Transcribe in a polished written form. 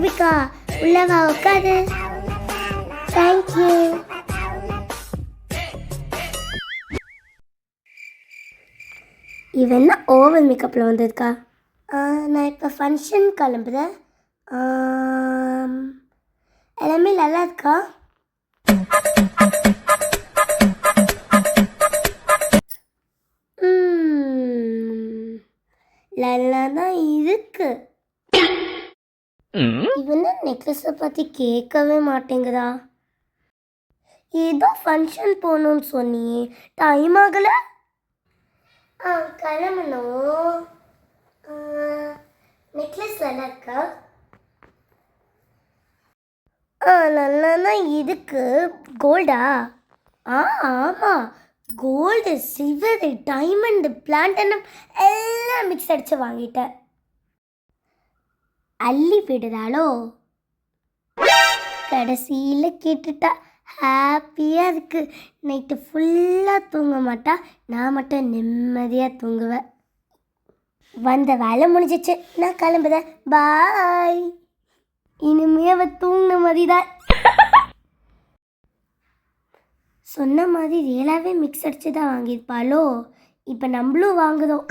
குபிகா உள்ளவா உட்காரு. தேங்க்யூ. இவன் என்ன ஓவல் மேக்கப்பில் வந்திருக்கா? நான் இப்போ ஃபங்க்ஷன் கிளம்புறேன். எல்லாமே நல்லா இருக்கா? நல்லா தான் இருக்கு. இவன் நெக்லஸை பற்றி கேட்கவே மாட்டேங்குதா? ஏதோ ஃபங்க்ஷன் போகணுன்னு சொன்னியே, டைம் ஆகலை? கிளம்பணும். நெக்லஸ் நல்லா இருக்கா? நல்லா தான் இருக்கு. கோல்டா? ஆமாம், கோல்டு, சில்வரு, டைமண்டு, பிளாட்டினம் எல்லாம் மிக்ஸ் அடித்து வாங்கிட்டேன். அள்ளி விடுறாளோ? கடைசியில் கேட்டுட்டா. ஹாப்பியாக இருக்குது. நைட்டு ஃபுல்லாக தூங்க மாட்டா, நான் மட்டும் நிம்மதியாக தூங்குவேன். வந்த வேலை முடிஞ்சிச்சு, நான் கிளம்புறேன். பாய். இனிமே அவள் தூங்கின மாதிரி தான். சொன்ன மாதிரி ரியலாகவே மிக்ஸ் அடிச்சு தான் வாங்கியிருப்பாளோ? இப்போ நம்மளும் வாங்குதோம்.